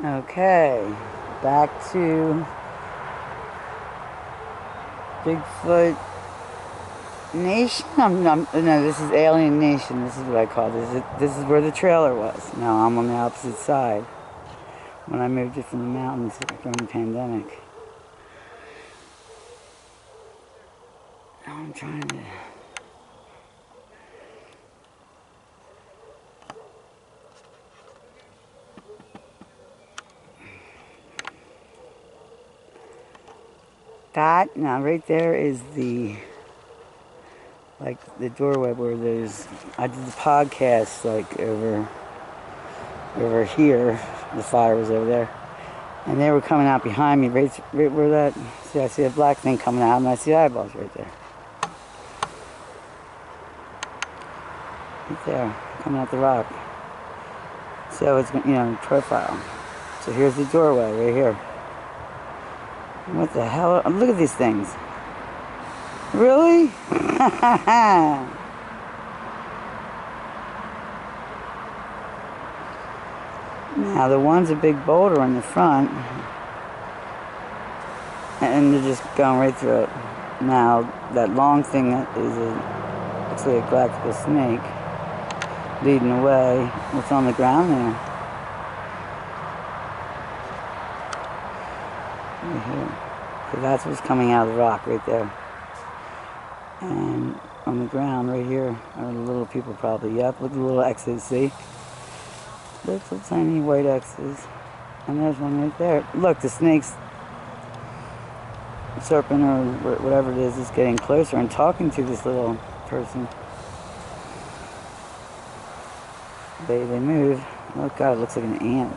Okay, back to Bigfoot Nation. No, this is Alien Nation. This is what I call this. This is where the trailer was. Now I'm on the opposite side. When I moved it from the mountains during the pandemic. Now I'm trying to. That now right there is the doorway where there's. I did the podcast over here. The fire was over there. And they were coming out behind me, right where that, see, I see a black thing coming out, and I see eyeballs right there. Right there, coming out the rock. So it's, profile. So here's the doorway, right here. What the hell? Look at these things. Really? Now, the one's a big boulder in the front, and they're just going right through it. Now, that long thing looks like a galactical snake leading the way. What's on the ground there? Right here. So that's what's coming out of the rock right there. And on the ground right here are the little people probably. Yep, look at the little X's, see? Little tiny white X's. And there's one right there. Look, the snake's serpent or whatever it is getting closer and talking to this little person. They move. Oh God, it looks like an ant.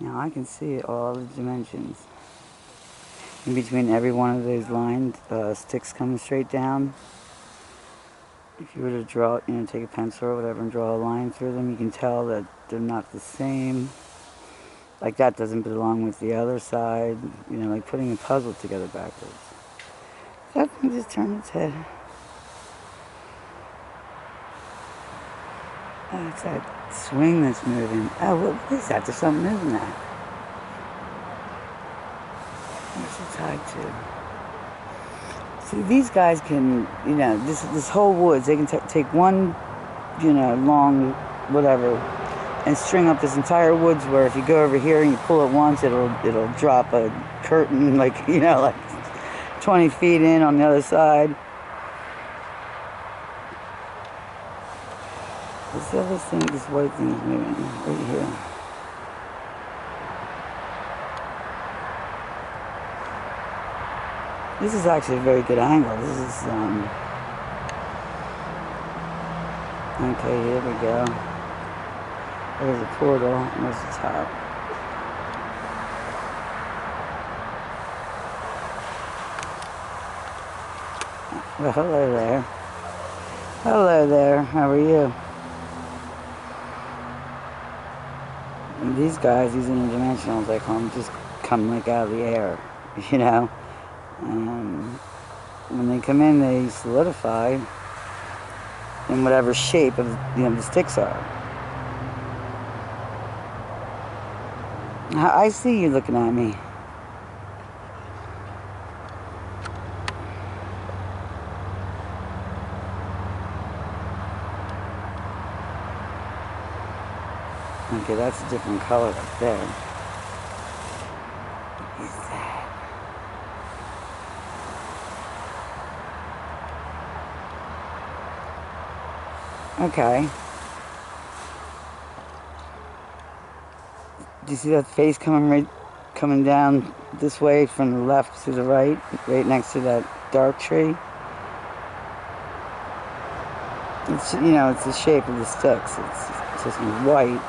Now I can see all the dimensions. In between every one of those lined sticks coming straight down. If you were to draw, take a pencil or whatever and draw a line through them, you can tell that they're not the same. Like that doesn't belong with the other side. Like putting a puzzle together backwards. That thing just turned its head. Oh, it's that swing that's moving. Oh, what is that? There's something moving there. What's it tied to? See, these guys can, this whole woods, they can take one, long, whatever, and string up this entire woods where if you go over here and you pull it once, it'll drop a curtain, like 20 feet in on the other side. What's the other thing? This white thing is moving right here. This is actually a very good angle. This is, okay, here we go. There's a portal, and there's the top. Well, hello there. Hello there, how are you? And these guys, these interdimensionals, I call them, just come like out of the air, When they come in, they solidify in whatever shape of the sticks are. I see you looking at me. Okay, that's a different color up there. What is that? Okay. Do you see that face coming down this way from the left to the right next to that dark tree? It's it's the shape of the sticks. It's just white,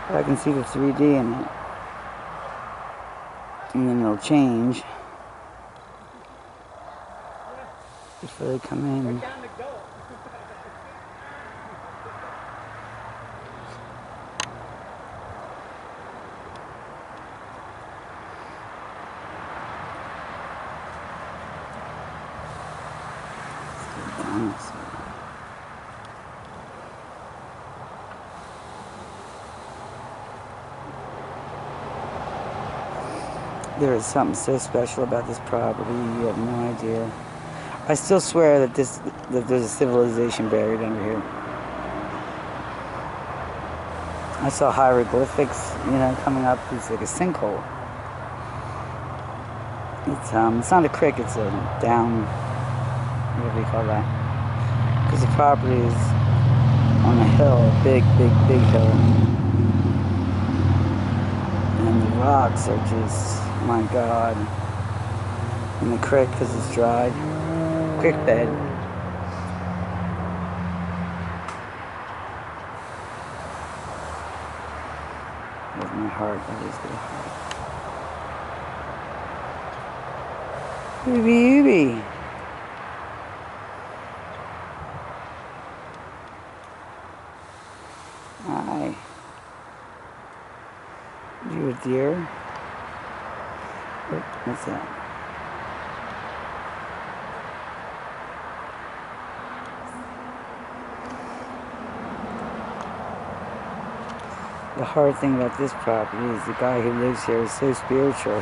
but I can see the 3D in it, and then it'll change before they come in. Dinosaur. There is something so special about this property, you have no idea. I still swear that there's a civilization buried under here. I saw hieroglyphics, coming up. It's like a sinkhole. It's not a creek, it's a down, whatever you call that. Because the property is on a hill, big hill. And the rocks are just, my God. And the creek, because it's dry. Creek bed. There's my heart, that is good heart. Baby. Hi. You a deer? What's that? The hard thing about this property is the guy who lives here is so spiritual.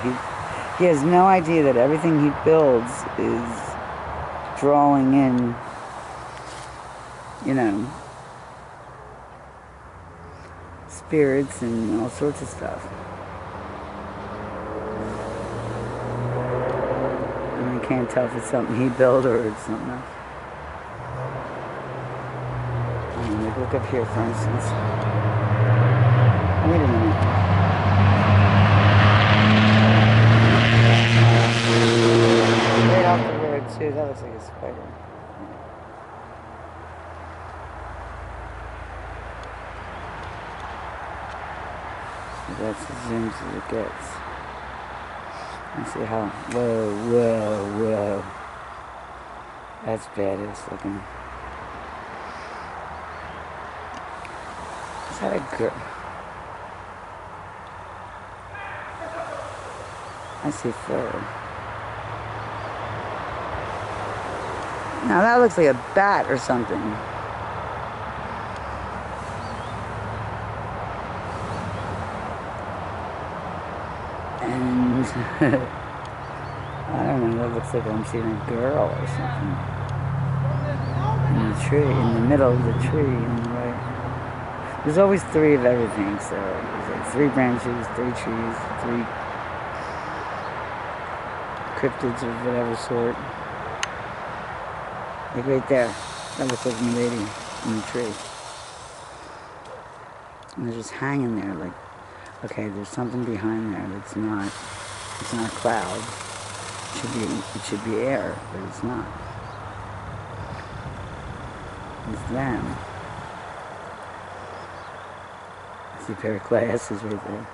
He has no idea that everything he builds is drawing in, spirits and all sorts of stuff. And I can't tell if it's something he built or it's something else. Look up here, for instance. Wait a minute. Right off the road, too. That looks like a spider. That's as zoomed as it gets. Let's see how. Whoa. That's badass looking. Is that a girl? I see fur. Now that looks like a bat or something. And I don't know, that looks like I'm seeing a girl or something. In the tree, in the middle of the tree on the right. There's always 3 of everything, so there's like 3 branches, 3 trees, 3 cryptids of whatever sort. Like right there. That looks like a lady in the tree. And they're just hanging there like, okay, there's something behind there that's not, it's not a cloud. It should be air, but it's not. It's them. I see a pair of glasses right there.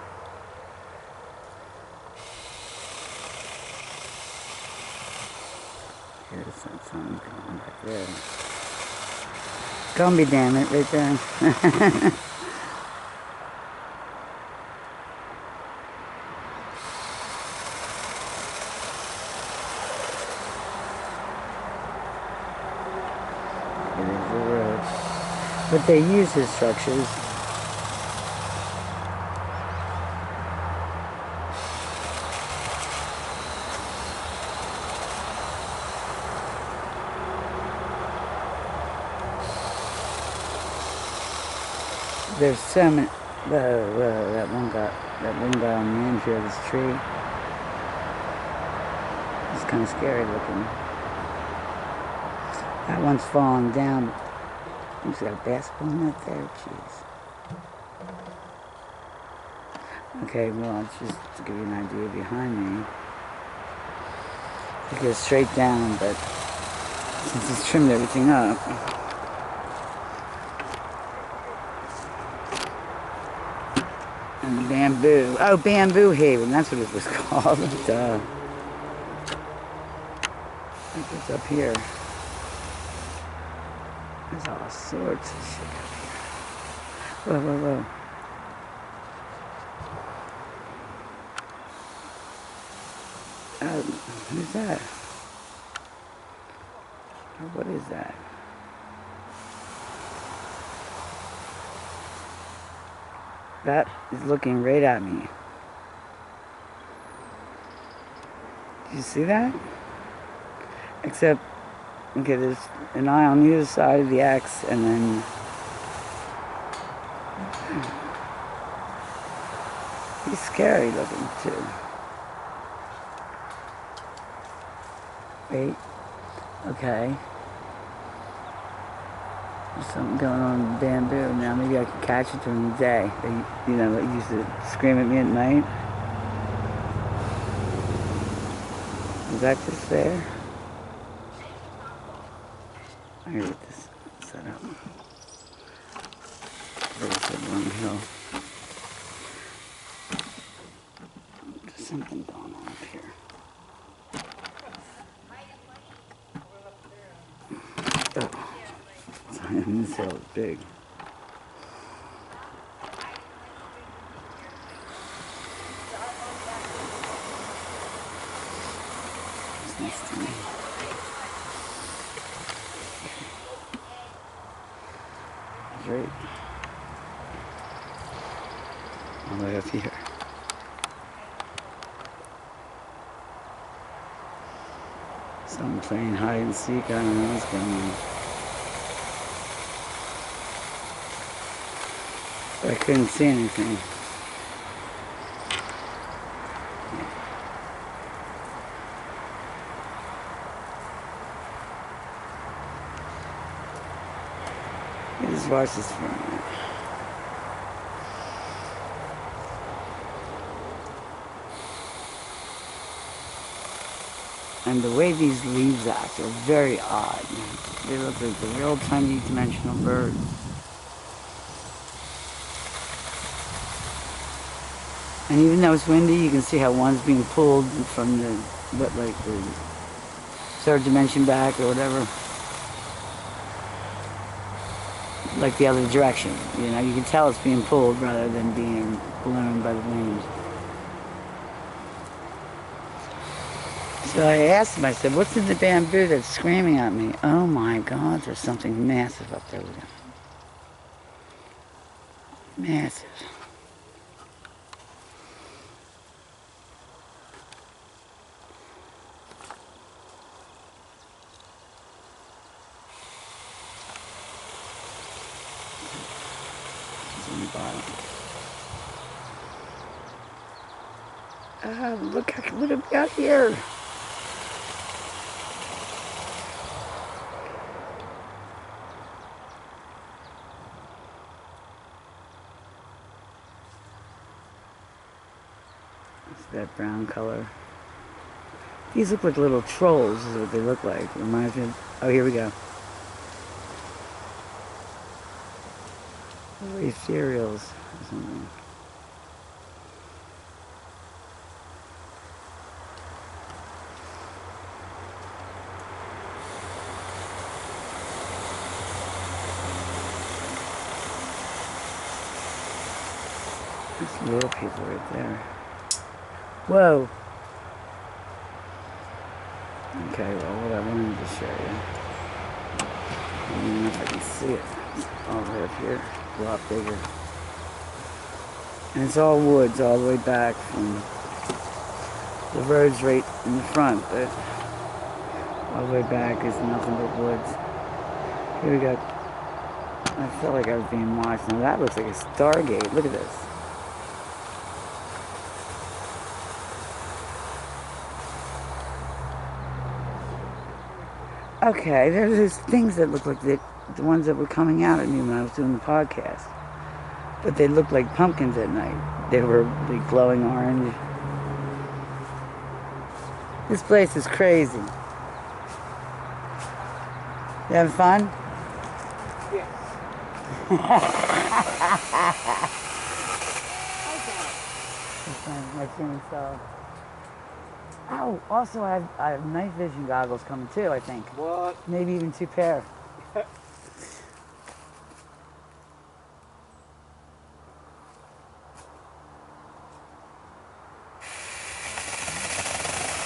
Here's something going back there. Gumby, damn it, right there. There's the road. But they use his structures. There's so many. That one guy on the end here of this tree. It's kind of scary looking. That one's falling down. He's got a basketball net there. Jeez. Okay, well, it's just to give you an idea behind me. It goes straight down, but since he's trimmed everything up. And bamboo. Oh, Bamboo Haven. That's what it was called. Duh. It's up here. There's all sorts of shit up here. Whoa. Who's that? Or what is that? That is looking right at me. You see that? Except, okay, there's an eye on either side of the X, and then he's scary looking too. Wait. Okay. There's something going on in the bamboo. Now maybe I can catch it during the day. They, you know, they used to scream at me at night. Is that just there? I gotta get this set up. There's a long hill. There's something going on up here. Oh. This hill is big. It's nice to me. Right. All the way up here. Someone playing hide and seek. I don't know what's going on. But I couldn't see anything. Just watch this for a minute. And the way these leaves act are very odd. They look like the real tiny dimensional bird. And even though it's windy, you can see how one's being pulled from the, what, like the third dimension back or whatever. Like the other direction, you know, you can tell it's being pulled rather than being blown by the wind. So I asked him, I said, what's in the bamboo that's screaming at me? Oh my God, there's something massive up there with him. Massive. It's on the bottom. Look what have we got here? It's that brown color. These look like little trolls is what they look like. Reminds me of, oh, here we go. Ethereals or something. There's little people right there. Whoa. Okay, well, what I wanted to show you. I don't even know if I can see it. It's all the way up here. A lot bigger. And it's all woods all the way back from the road's right in the front, but all the way back is nothing but woods. Here we go. I felt like I was being watched. Now that looks like a Stargate. Look at this. Okay, there's things that look like the ones that were coming out at me when I was doing the podcast. But they looked like pumpkins at night. They were like glowing orange. This place is crazy. You having fun? Yes. My chainsaw. Oh, also I have night vision goggles coming too, I think. What? Maybe even 2 pair.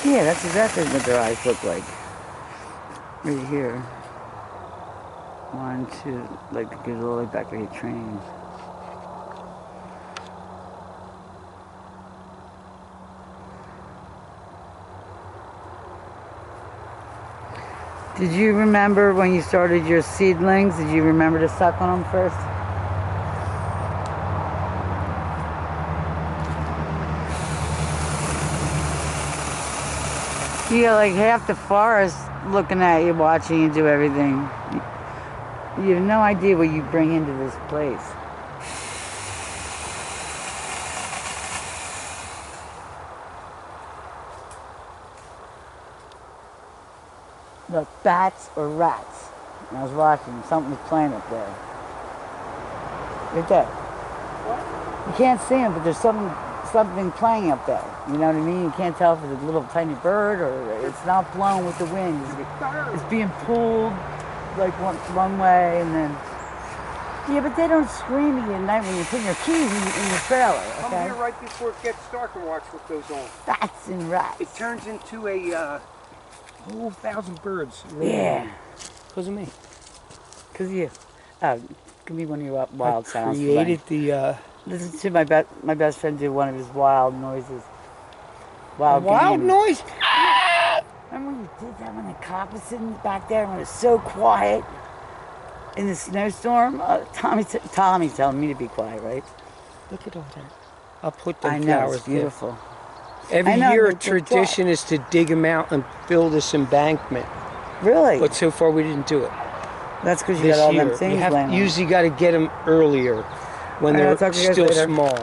Yeah, that's exactly what their eyes look like. Right here. 1, 2, like it goes all the way back to the trains. Did you remember when you started your seedlings? Did you remember to suck on them first? You got like half the forest looking at you, watching you do everything. You have no idea what you bring into this place. The bats or rats. And I was watching, something was playing up there. Right there. What? You can't see them, but there's something playing up there. You know what I mean? You can't tell if it's a little tiny bird or it's not blown with the wind. It's being pulled like one way and then... Yeah, but they don't scream at you at night when you put your keys in your trailer, okay? Come here right before it gets dark and watch what goes on. Bats and rats. It turns into a whole 1,000 birds. Yeah. Because of me. Because of you. Oh, give me one of your wild sounds. Created the... Listen to my best friend do one of his wild noises. Wild noise? Remember when you did that when the cop was sitting back there and it was so quiet in the snowstorm? Tommy's telling me to be quiet, right? Look at all that. I'll put the I know, flowers it's beautiful. there. Every year a tradition is to dig them out and build this embankment. Really? But so far we didn't do it. That's because you got all them things you usually got to get them earlier when they're still small.